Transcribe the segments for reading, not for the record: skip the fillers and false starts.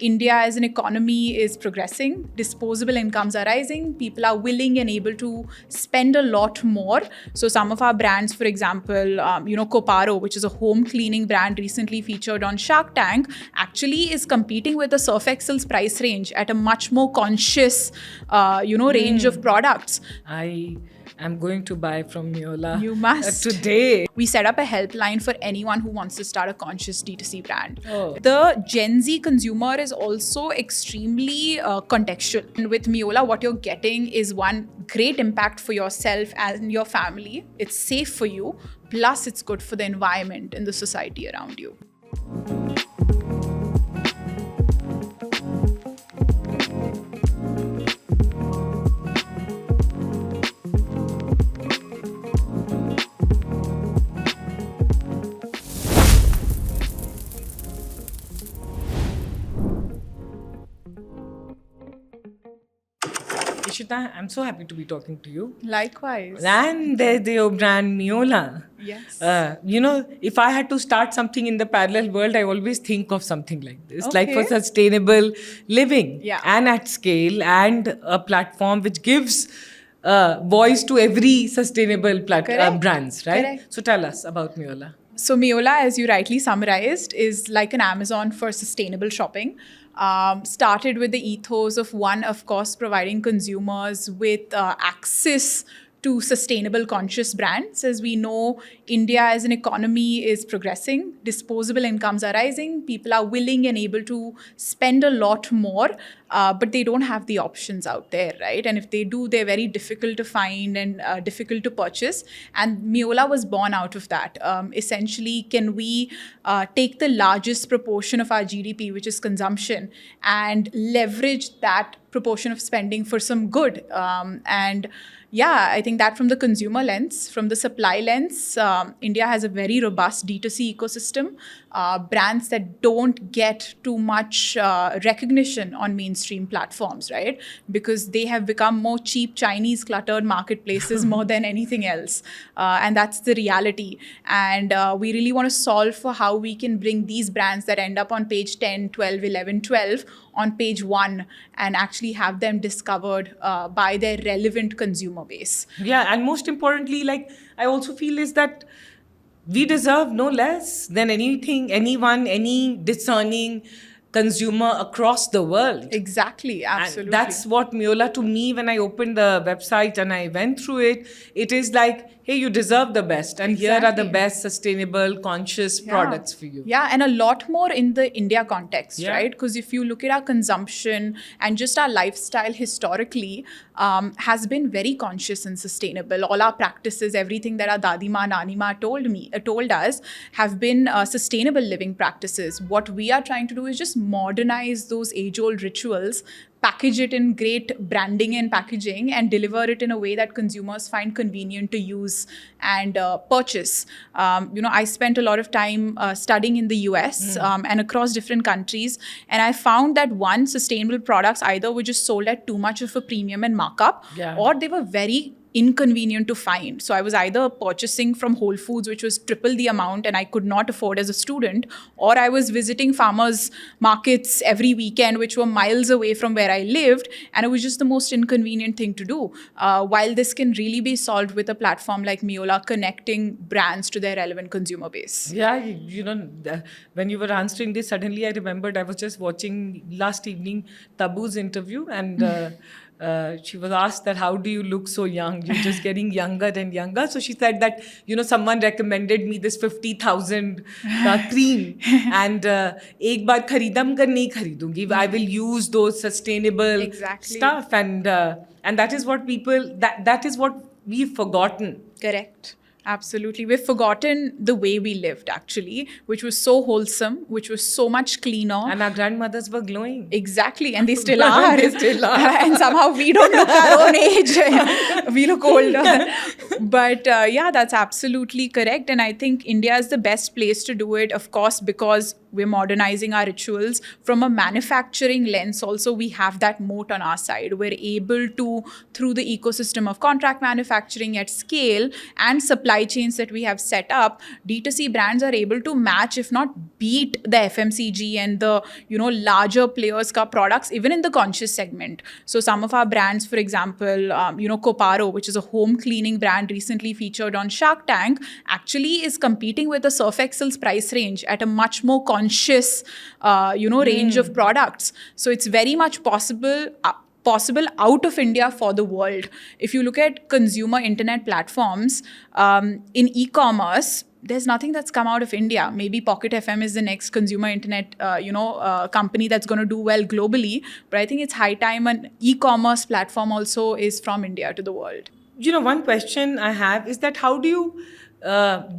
India as an economy is progressing, disposable incomes are rising, people are willing and able to spend a lot more. So some of our brands, for example, Coparo, which is a home cleaning brand recently featured on Shark Tank, actually is competing with the Surf Excel's price range at a much more conscious, range of products. I'm going to buy from MEOLAA. You must. Today. We set up a helpline for anyone who wants to start a conscious D2C brand. Oh. The Gen Z consumer is also extremely contextual. And with MEOLAA, what you're getting is one great impact for yourself and your family. It's safe for you. Plus, it's good for the environment and the society around you. Ishita, I'm so happy to be talking to you. Likewise. And there's your brand MEOLAA. Yes. If I had to start something in the parallel world, I always think of something like this, Okay. like for sustainable living and at scale, and a platform which gives voice to every sustainable brands, right? Correct. So tell us about MEOLAA. So MEOLAA, as you rightly summarized, is like an Amazon for sustainable shopping. Started with the ethos of one, of course, providing consumers with access to sustainable conscious brands. As we know, India as an economy is progressing, disposable incomes are rising, people are willing and able to spend a lot more, but they don't have the options out there, right? And if they do, they're very difficult to find and difficult to purchase. And MEOLAA was born out of that. Essentially, can we take the largest proportion of our GDP, which is consumption, and leverage that proportion of spending for some good? I think that from the consumer lens, from the supply lens, India has a very robust D2C ecosystem. Brands that don't get too much recognition on mainstream platforms, right? Because they have become more cheap Chinese cluttered marketplaces more than anything else. And that's the reality. And we really want to solve for how we can bring these brands that end up on page 10, 12, 11, 12 on page 1 and actually have them discovered by their relevant consumer base. Yeah, and most importantly, I also feel is that we deserve no less than anyone, any discerning consumer across the world. Exactly, absolutely. And that's what MEOLAA, to me, when I opened the website and I went through it, it is like, hey, you deserve the best. And here are the best sustainable, conscious products for you. Yeah, and a lot more in the India context, right? Because if you look at our consumption and just our lifestyle historically, has been very conscious and sustainable. All our practices, everything that our Dadima, Nanima told us, have been sustainable living practices. What we are trying to do is just modernize those age-old rituals, package it in great branding and packaging, and deliver it in a way that consumers find convenient to use and purchase. I spent a lot of time studying in the US and across different countries, and I found that one, sustainable products either were just sold at too much of a premium and markup, or they were very inconvenient to find. So I was either purchasing from Whole Foods, which was triple the amount and I could not afford as a student, or I was visiting farmers markets every weekend, which were miles away from where I lived, and it was just the most inconvenient thing to do. While this can really be solved with a platform like MEOLAA, connecting brands to their relevant consumer base. Yeah, when you were answering this, suddenly I remembered I was just watching last evening Tabu's interview, and she was asked that, how do you look so young? You're just getting younger and younger. So she said that, someone recommended me this 50,000 cream, and ek baar kharidam kar nahi kharidungi. I will use those sustainable stuff, and that is what that is what we've forgotten. Correct. Absolutely. We've forgotten the way we lived, actually, which was so wholesome, which was so much cleaner. And our grandmothers were glowing. Exactly. And they still are. They still are. And somehow we don't look our own age. We look older. But that's absolutely correct. And I think India is the best place to do it, of course, because We're modernizing our rituals. From a manufacturing lens also, we have that moat on our side. We're able to, through the ecosystem of contract manufacturing at scale and supply chains that we have set up, D2C brands are able to match, if not beat, the FMCG and the larger players ka products, even in the conscious segment. So some of our brands, for example, Coparo, which is a home cleaning brand recently featured on Shark Tank, actually is competing with the Surf Excel's price range at a much more conscious, range of products. So it's very much possible out of India for the world. If you look at consumer internet platforms, in e-commerce, there's nothing that's come out of India. Maybe Pocket FM is the next consumer internet, company that's going to do well globally. But I think it's high time an e-commerce platform also is from India to the world. One question I have is that how do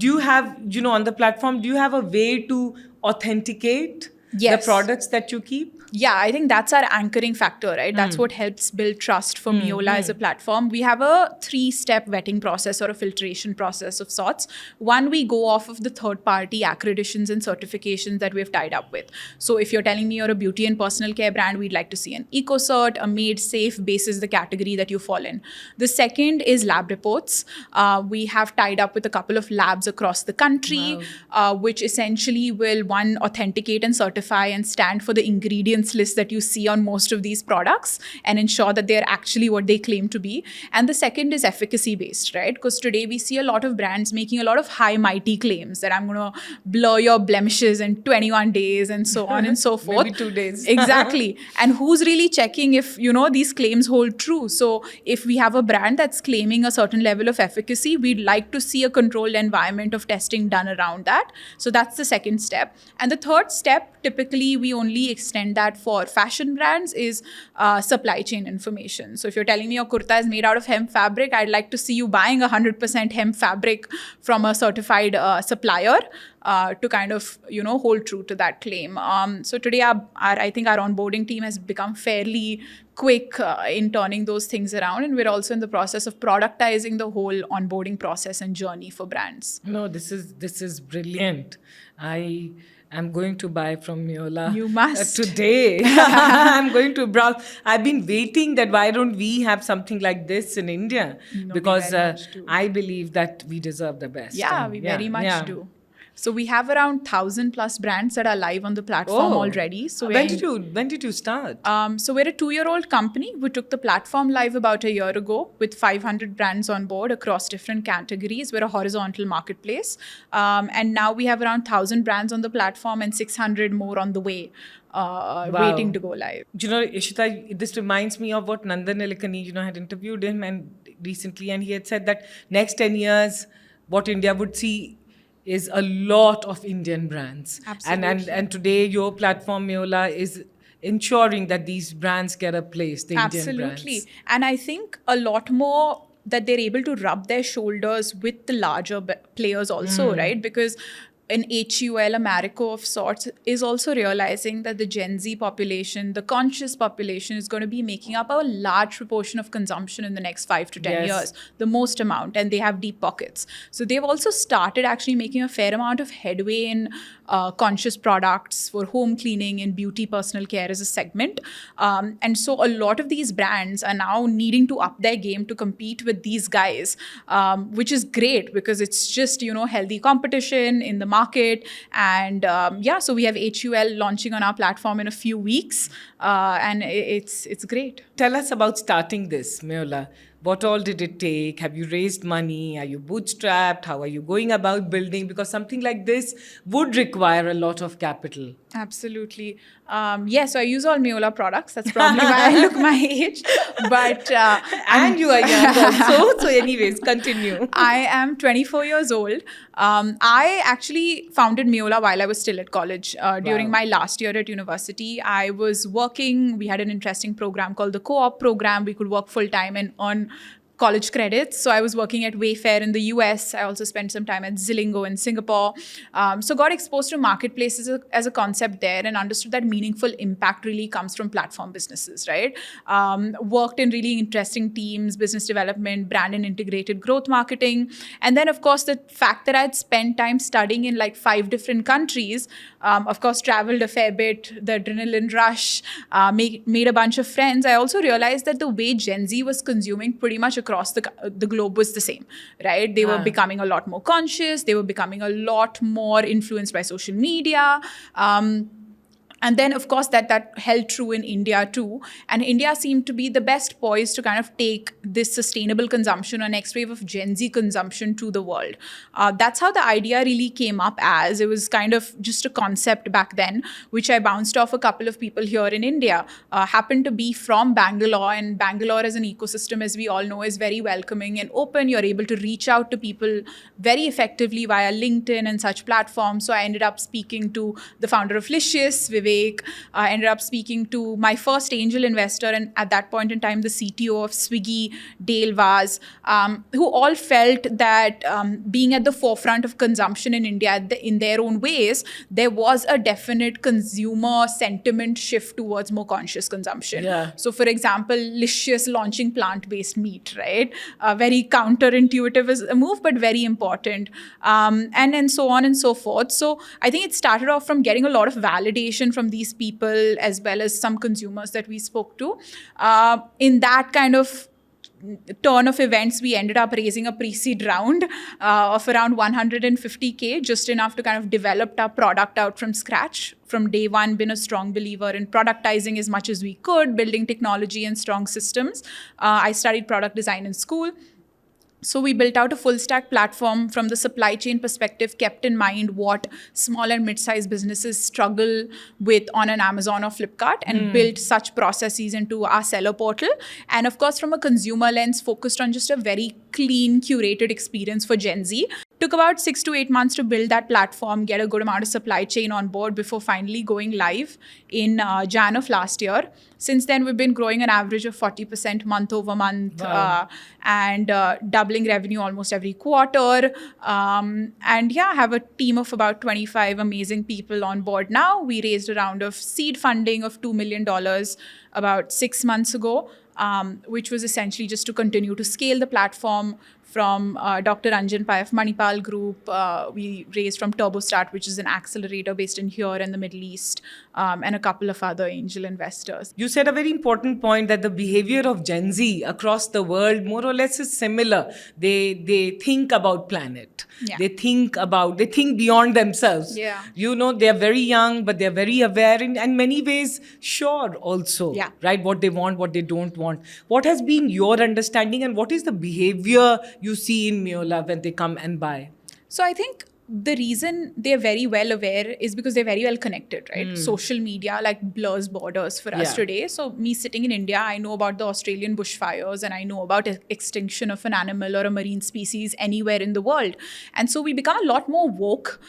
you have, on the platform, do you have a way to authenticate the products that you keep? Yeah, I think that's our anchoring factor, right? That's what helps build trust for MEOLAA as a platform. We have a 3-step vetting process or a filtration process of sorts. One, we go off of the third-party accreditations and certifications that we've tied up with. So if you're telling me you're a beauty and personal care brand, we'd like to see an EcoCert, a Made Safe basis the category that you fall in. The second is lab reports. We have tied up with a couple of labs across the country, which essentially will, one, authenticate and certify and stand for the ingredients list that you see on most of these products and ensure that they're actually what they claim to be. And the second is efficacy based, right? Because today we see a lot of brands making a lot of high mighty claims that I'm going to blur your blemishes in 21 days and so on and so forth. Maybe 2 days. Exactly. And who's really checking if, these claims hold true? So if we have a brand that's claiming a certain level of efficacy, we'd like to see a controlled environment of testing done around that. So that's the second step. And the third step, typically we only extend that for fashion brands, is supply chain information. So if you're telling me your kurta is made out of hemp fabric, I'd like to see you buying 100% hemp fabric from a certified supplier to kind of, hold true to that claim. So today, I think our onboarding team has become fairly quick in turning those things around. And we're also in the process of productizing the whole onboarding process and journey for brands. No, this is brilliant. I'm going to buy from MEOLAA. You must. Today. I'm going to browse. I've been waiting that why don't we have something like this in India? Because I believe that we deserve the best. Yeah, we very much do. So we have around 1,000 plus brands that are live on the platform already. So when did you start? So we're a 2-year-old company. We took the platform live about a year ago with 500 brands on board across different categories. We're a horizontal marketplace. And now we have around 1,000 brands on the platform and 600 more on the way. Waiting to go live. Ishita, this reminds me of what Nandan Nilekani, had interviewed him recently, and he had said that next 10 years, what India would see is a lot of Indian brands. Absolutely. And today your platform, MEOLAA, is ensuring that these brands get a place, the Indian brands. Absolutely. And I think a lot more that they're able to rub their shoulders with the larger players also, right? Because an HUL, a Marico of sorts, is also realizing that the Gen Z population, the conscious population, is going to be making up a large proportion of consumption in the next 5 to 10 years, the most amount, and they have deep pockets. So they've also started actually making a fair amount of headway in conscious products for home cleaning and beauty personal care as a segment. And so a lot of these brands are now needing to up their game to compete with these guys, which is great because it's just, healthy competition in the market. And so we have HUL launching on our platform in a few weeks. And it's great. Tell us about starting this, MEOLAA. What all did it take? Have you raised money? Are you bootstrapped? How are you going about building? Because something like this would require a lot of capital. Absolutely. So I use all MEOLAA products. That's probably why I look my age. But and you are young also. So anyways, continue. I am 24 years old. I actually founded MEOLAA while I was still at college. During my last year at university, I was working. We had an interesting program called the Co-op program. We could work full time and earn college credits. So I was working at Wayfair in the US. I also spent some time at Zillingo in Singapore. So got exposed to marketplaces as a concept there and understood that meaningful impact really comes from platform businesses, right? Worked in really interesting teams, business development, brand and integrated growth marketing. And then, of course, the fact that I'd spent time studying in like 5 different countries, of course, traveled a fair bit, the adrenaline rush, made a bunch of friends. I also realized that the way Gen Z was consuming pretty much across the globe was the same, right? They were becoming a lot more conscious. They were becoming a lot more influenced by social media. And then, of course, that held true in India too. And India seemed to be the best poised to kind of take this sustainable consumption or next wave of Gen Z consumption to the world. That's how the idea really came up as. It was kind of just a concept back then, which I bounced off a couple of people here in India. Happened to be from Bangalore. And Bangalore as an ecosystem, as we all know, is very welcoming and open. You're able to reach out to people very effectively via LinkedIn and such platforms. So I ended up speaking to the founder of Licious, Vivek. I ended up speaking to my first angel investor, and at that point in time, the CTO of Swiggy, Dale Vaz, who all felt that being at the forefront of consumption in India in their own ways, there was a definite consumer sentiment shift towards more conscious consumption. Yeah. So, for example, Licious launching plant-based meat, right? Very counterintuitive as a move, but very important. And so on and so forth. So I think it started off from getting a lot of validation from these people as well as some consumers that we spoke to. In that kind of turn of events, we ended up raising a pre-seed round of around 150K, just enough to kind of develop our product out from scratch. From day one, been a strong believer in productizing as much as we could, building technology and strong systems. I studied product design in school. So we built out a full stack platform from the supply chain perspective, kept in mind what small and mid-sized businesses struggle with on an Amazon or Flipkart, and built such processes into our seller portal. And of course, from a consumer lens, focused on just a very clean, curated experience for Gen Z. Took about 6 to 8 months to build that platform, get a good amount of supply chain on board before finally going live in Jan of last year. Since then, we've been growing an average of 40% month over month. Wow. And doubling revenue almost every quarter. And yeah, have a team of about 25 amazing people on board now. We raised a round of seed funding of $2 million about 6 months ago, which was essentially just to continue to scale the platform. From Dr. Anjan Pai of Manipal Group. We raised from TurboStart, which is an accelerator based in here in the Middle East, and a couple of other angel investors. You said a very important point that the behavior of Gen Z across the world more or less is similar. They think about planet. Yeah. They think beyond themselves. Yeah. You know, they're very young, but they're very aware in many ways, sure also. Yeah. Right? What they want, what they don't want. What has been your understanding and what is the behavior you see in MEOLAA when they come and buy? So I think the reason they're very well aware is because they're very well connected, right? Social media like blurs borders for us today. So me sitting in India, I know about the Australian bushfires and I know about extinction of an animal or a marine species anywhere in the world. And so we become a lot more woke.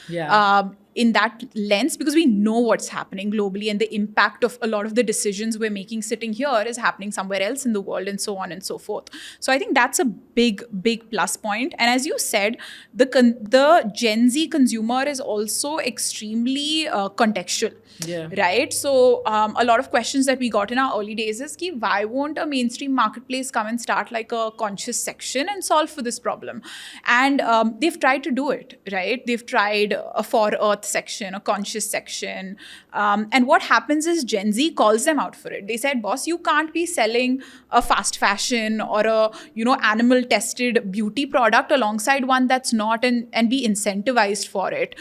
In that lens, because we know what's happening globally and the impact of a lot of the decisions we're making sitting here is happening somewhere else in the world, and so on and so forth. So I think that's a big plus point. And as you said, the Gen Z consumer is also extremely contextual. Right? So a lot of questions that we got in our early days is, why won't a mainstream marketplace come and start like a conscious section and solve for this problem? And they've tried to do it, right? They've tried a For Earth section, a conscious section. And what happens is Gen Z calls them out for it. They said, boss, you can't be selling a fast fashion or a, animal tested beauty product alongside one that's not, and be incentivized for it.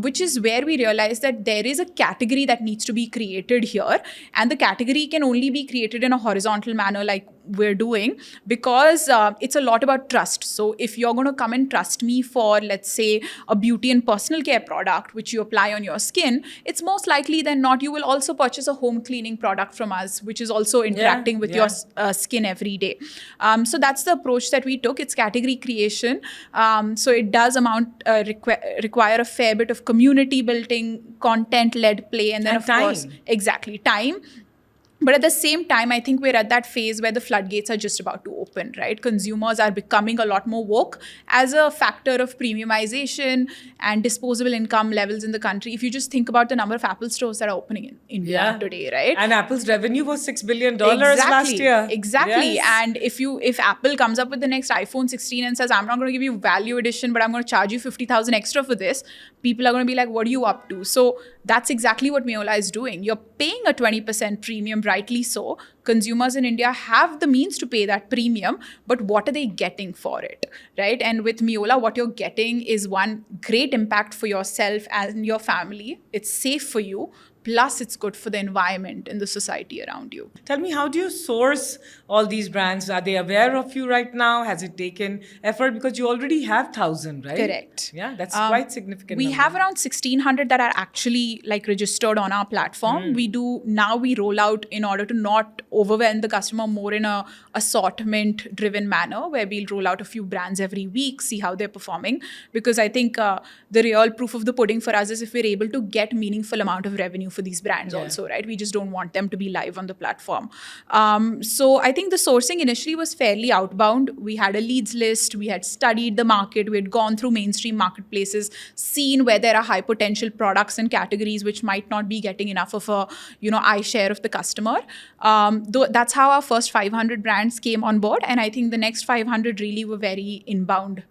Which is where we realized that there is a category that needs to be created here. And the category can only be created in a horizontal manner like we're doing, because it's a lot about trust. So if you're going to come and trust me for, let's say, a beauty and personal care product, which you apply on your skin, it's most likely than not, you will also purchase a home cleaning product from us, which is also interacting with your skin every day. So that's the approach that we took. It's category creation. So it does require a fair bit of community building, content-led play, and then of time. course, exactly, time. But at the same time, I think we're at that phase where the floodgates are just about to open, right? Consumers are becoming a lot more woke as a factor of premiumization and disposable income levels in the country. If you just think about the number of Apple stores that are opening in India today, right? And Apple's revenue was $6 billion last year. Exactly. Yes. And if Apple comes up with the next iPhone 16 and says, I'm not going to give you value edition, but I'm going to charge you 50,000 extra for this, people are going to be like, what are you up to? So that's exactly what MEOLAA is doing. You're paying a 20% premium, rightly so. Consumers in India have the means to pay that premium, but what are they getting for it, right? And with MEOLAA, what you're getting is one, great impact for yourself and your family. It's safe for you. Plus, it's good for the environment and the society around you. Tell me, how do you source all these brands? Are they aware of you right now? Has it taken effort? Because you already have 1,000, right? Correct. Yeah, that's quite significant. We number. have around 1,600 that are actually like registered on our platform. We roll out in order to not overwhelm the customer more in a assortment driven manner, where we'll roll out a few brands every week, see how they're performing. Because I think the real proof of the pudding for us is if we're able to get meaningful amount of revenue for these brands also, right? We just don't want them to be live on the platform. So I think the sourcing initially was fairly outbound. We had a leads list. We had studied the market. We had gone through mainstream marketplaces, seen where there are high potential products and categories which might not be getting enough of a, eye share of the customer. That's how our first 500 brands came on board. And I think the next 500 really were very inbound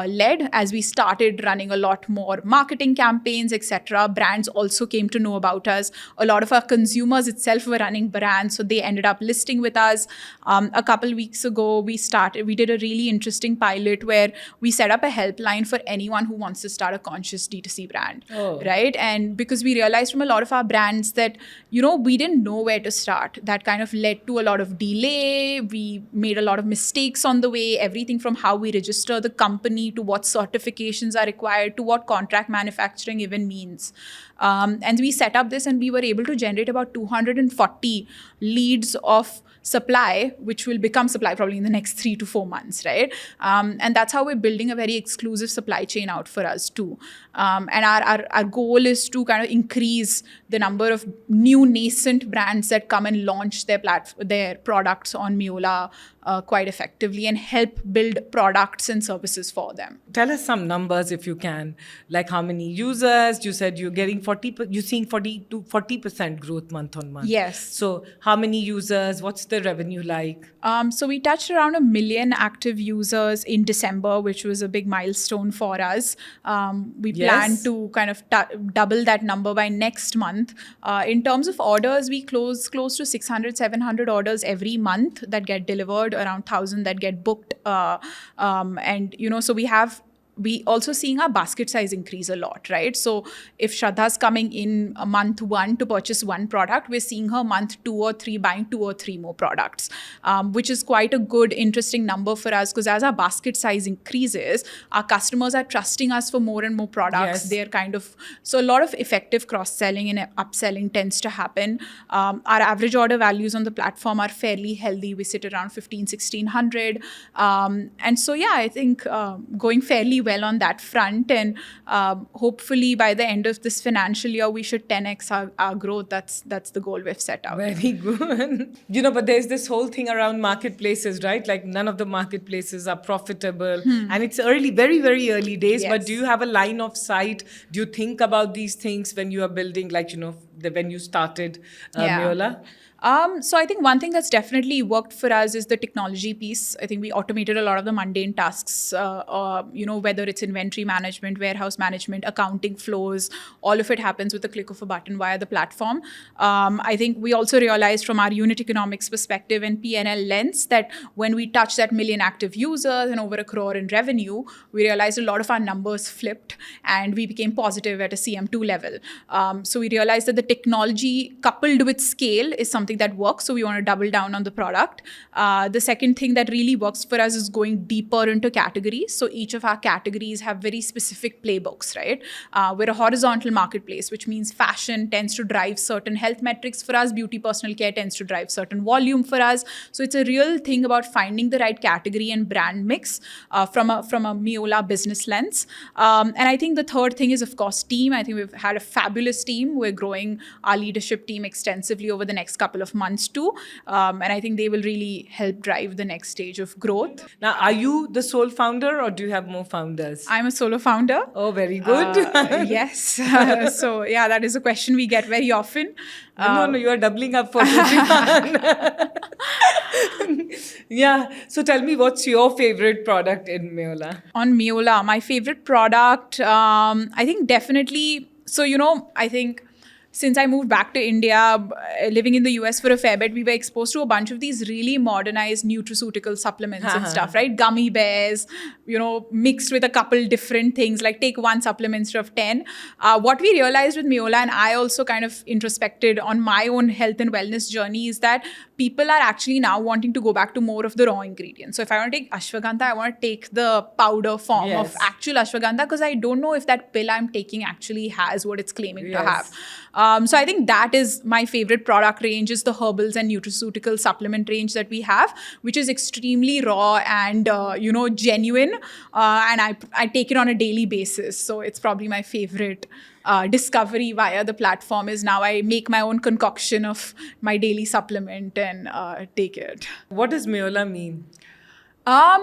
led as we started running a lot more marketing campaigns, etc. Brands also came to know about us. A lot of our consumers itself were running brands, so they ended up listing with us. A couple weeks ago, we did a really interesting pilot where we set up a helpline for anyone who wants to start a conscious D2C brand, right? And because we realized from a lot of our brands that, we didn't know where to start. That kind of led to a lot of delay. We made a lot of mistakes on the way, everything from how we register the company to what certifications are required to what contract manufacturing even means. And we set up this and we were able to generate about 240 leads of supply, which will become supply probably in the next 3 to 4 months, right? And that's how we're building a very exclusive supply chain out for us too. And our goal is to kind of increase the number of new nascent brands that come and launch their products on MEOLAA quite effectively and help build products and services for them. Tell us some numbers if you can, like how many users. You said you're getting 40 to 40% growth month on month. Yes. So how many users? What's the revenue like? So we touched around 1 million active users in December, which was a big milestone for us. We plan to kind of double that number by next month. In terms of orders, we close close to 600, 700 orders every month that get delivered, around 1,000 that get booked. And, so we also seeing our basket size increase a lot, right? So if Shradha's coming in a month 1 to purchase one product, we're seeing her month 2 or 3 buying 2 or 3 more products, which is quite a good, interesting number for us because as our basket size increases, our customers are trusting us for more and more products. They're so a lot of effective cross-selling and upselling tends to happen. Our average order values on the platform are fairly healthy. We sit around 1,500, 1,600. And so, I think going fairly well on that front, and hopefully by the end of this financial year we should 10x our growth. That's the goal we've set out. Very good. But there's this whole thing around marketplaces, right? Like none of the marketplaces are profitable and it's early, very, very early days. But do you have a line of sight? Do you think about these things when you are building, like, when you started MEOLAA? So I think one thing that's definitely worked for us is the technology piece. I think we automated a lot of the mundane tasks, whether it's inventory management, warehouse management, accounting flows, all of it happens with the click of a button via the platform. I think we also realized from our unit economics perspective and P&L lens that when we touch that 1 million active users and over 1 crore in revenue, we realized a lot of our numbers flipped and we became positive at a CM2 level. So we realized that the technology coupled with scale is something that works, so we want to double down on the product. The second thing that really works for us is going deeper into categories. So each of our categories have very specific playbooks, right? We're a horizontal marketplace, which means fashion tends to drive certain health metrics for us, beauty personal care tends to drive certain volume for us. So it's a real thing about finding the right category and brand mix from a MEOLAA business lens. And I think the third thing is, of course, team. I think we've had a fabulous team. We're growing briefing our leadership team extensively over the next couple of months too. And I think they will really help drive the next stage of growth. Now, are you the sole founder or do you have more founders? I'm a solo founder. Oh, very good. Yes. So, yeah, that is a question we get very often. No, you are doubling up for everyone. Yeah. So tell me, what's your favorite product in MEOLAA? On MEOLAA, my favorite product, I think definitely. So, I think since I moved back to India, living in the US for a fair bit, we were exposed to a bunch of these really modernized nutraceutical supplements and stuff, right? Gummy bears, mixed with a couple different things, like take one supplement instead of 10. What we realized with MEOLAA, and I also kind of introspected on my own health and wellness journey, is that people are actually now wanting to go back to more of the raw ingredients. So if I want to take ashwagandha, I want to take the powder form of actual ashwagandha, because I don't know if that pill I'm taking actually has what it's claiming to have. So I think that is my favorite product range, is the herbals and nutraceutical supplement range that we have, which is extremely raw and, genuine. And I take it on a daily basis. So it's probably my favorite discovery via the platform, is now I make my own concoction of my daily supplement and take it. What does MEOLAA mean?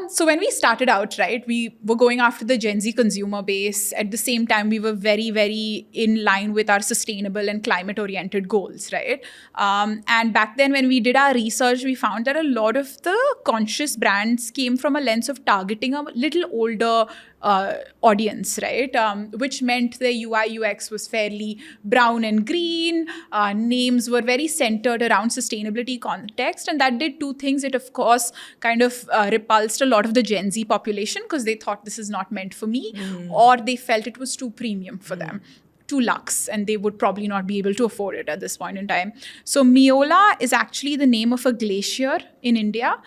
So when we started out, right, we were going after the Gen Z consumer base. At the same time, we were very, very in line with our sustainable and climate-oriented goals, right? And back then, when we did our research, we found that a lot of the conscious brands came from a lens of targeting a little older audience, right? Which meant the UI UX was fairly brown and green. Names were very centered around sustainability context, and that did two things. It, of course, kind of repulsed a lot of the Gen Z population, because they thought this is not meant for me, or they felt it was too premium for them, too luxe, and they would probably not be able to afford it at this point in time. So MEOLAA is actually the name of a glacier in India.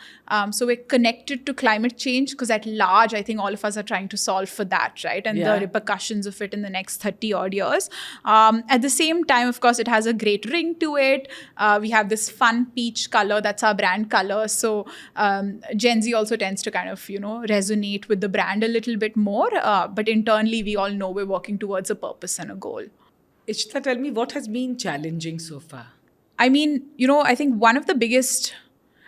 So we're connected to climate change, because at large, I think all of us are trying to solve for that, right? And the repercussions of it in the next 30 odd years. At the same time, of course, it has a great ring to it. We have this fun peach color, that's our brand color. So Gen Z also tends to kind of, resonate with the brand a little bit more. But internally, we all know we're working towards a purpose and a goal. Ishita, tell me, what has been challenging so far? I mean, I think one of the biggest,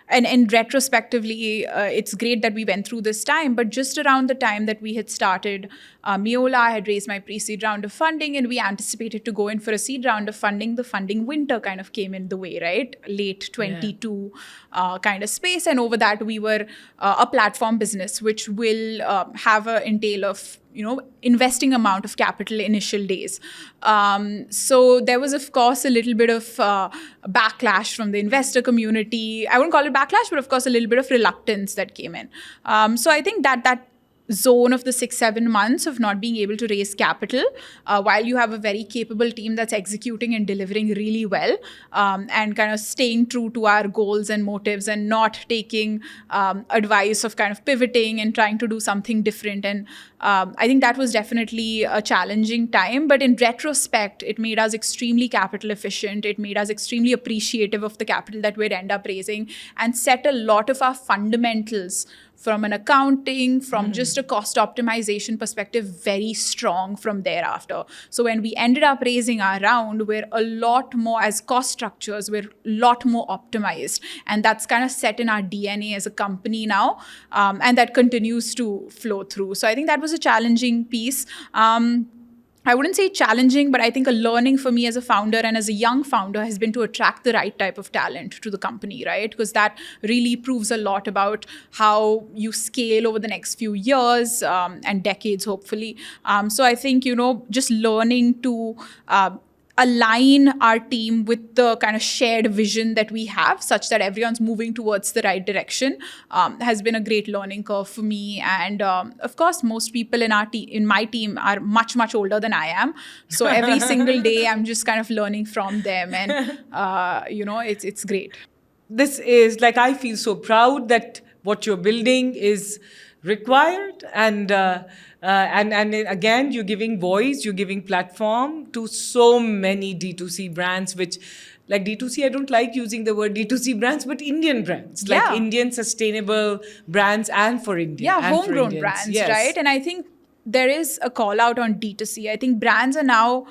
and retrospectively, it's great that we went through this time, but just around the time that we had started MEOLAA, I had raised my pre-seed round of funding, and we anticipated to go in for a seed round of funding. The funding winter kind of came in the way, right? Late 22 kind of space. And over that, we were a platform business, which will have an entail of investing amount of capital initial days. So there was, of course, a little bit of backlash from the investor community. I wouldn't call it backlash, but of course, a little bit of reluctance that came in. So I think that zone of the 6-7 months of not being able to raise capital, while you have a very capable team that's executing and delivering really well, and kind of staying true to our goals and motives, and not taking advice of kind of pivoting and trying to do something different. And I think that was definitely a challenging time. But in retrospect, it made us extremely capital efficient. It made us extremely appreciative of the capital that we'd end up raising, and set a lot of our fundamentals from an accounting, from just a cost optimization perspective, very strong from thereafter. So when we ended up raising our round, we're a lot more, as cost structures, we're a lot more optimized. And that's kind of set in our DNA as a company now. And that continues to flow through. So I think that was a challenging piece. I wouldn't say challenging, but I think a learning for me as a founder and as a young founder has been to attract the right type of talent to the company, right? Because that really proves a lot about how you scale over the next few years and decades, hopefully. So I think, just learning to align our team with the kind of shared vision that we have, such that everyone's moving towards the right direction, has been a great learning curve for me. And of course, most people in my team are much, much older than I am. So every single day, I'm just kind of learning from them. And, it's great. This is, I feel so proud that what you're building is required, and again, you're giving voice, you're giving platform to so many D2C brands, which, like D2C, I don't like using the word D2C brands, but Indian brands, like Indian sustainable brands, and for India. Yeah, homegrown brands, right? And I think there is a call out on D2C. I think brands are now,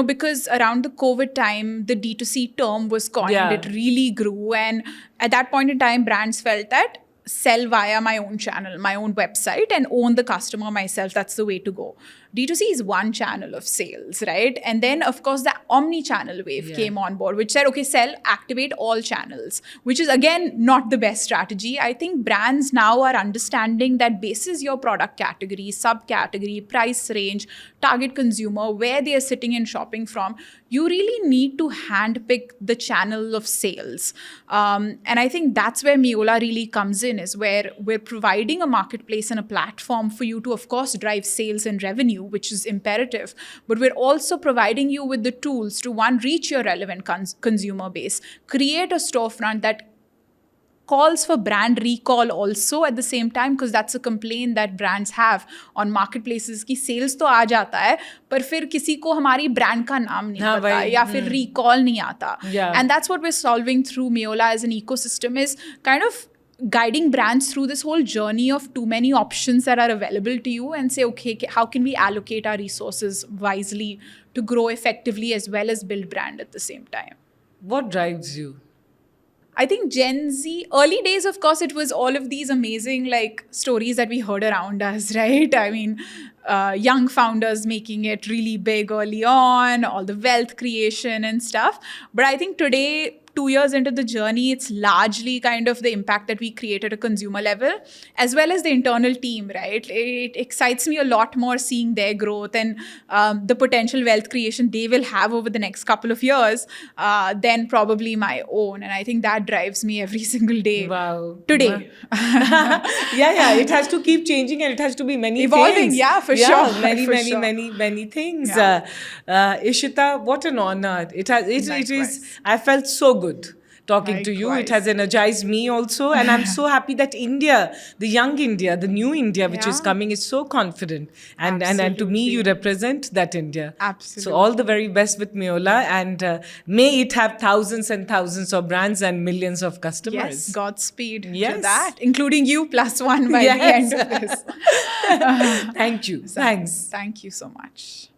because around the COVID time, the D2C term was coined. Yeah. It really grew. And at that point in time, brands felt that sell via my own channel, my own website, and own the customer myself. That's the way to go. D2C is one channel of sales, right? And then, of course, the omni-channel wave came on board, which said, okay, activate all channels, which is, again, not the best strategy. I think brands now are understanding that basis your product category, subcategory, price range, target consumer, where they are sitting and shopping from, you really need to handpick the channel of sales. And I think that's where MEOLAA really comes in, is where we're providing a marketplace and a platform for you to, of course, drive sales and revenue, which is imperative. But we're also providing you with the tools to, one, reach your relevant consumer base, create a storefront that calls for brand recall also at the same time, because that's a complaint that brands have on marketplaces कि sales तो आ जाता है पर फिर किसी को हमारी brand का नाम नहीं पता या फिर recall नहीं आता. And that's what we're solving through MEOLAA as an ecosystem, is kind of guiding brands through this whole journey of too many options that are available to you, and say, okay, how can we allocate our resources wisely to grow effectively as well as build brand at the same time. What drives you? I think Gen Z, early days, of course, it was all of these amazing stories that we heard around us, right? I mean, young founders making it really big early on, all the wealth creation and stuff. But I think today, 2 years into the journey, it's largely kind of the impact that we create at a consumer level, as well as the internal team, right? It excites me a lot more seeing their growth and the potential wealth creation they will have over the next couple of years than probably my own. And I think that drives me every single day. Wow. Today. Yeah. It has to keep changing, and it has to be many evolving, things. Yeah, for sure. Many things. Yeah. Ishita, what an honor. It is. I felt so good talking to you. It has energized me also, and I'm so happy that India, the young India, the new India which is coming, is so confident, and to me you represent that India. Absolutely. So all the very best with MEOLAA, and may it have thousands and thousands of brands and millions of customers. Yes, Godspeed to that, including you +1 by the end of this. Thank you. Thanks. Thank you so much.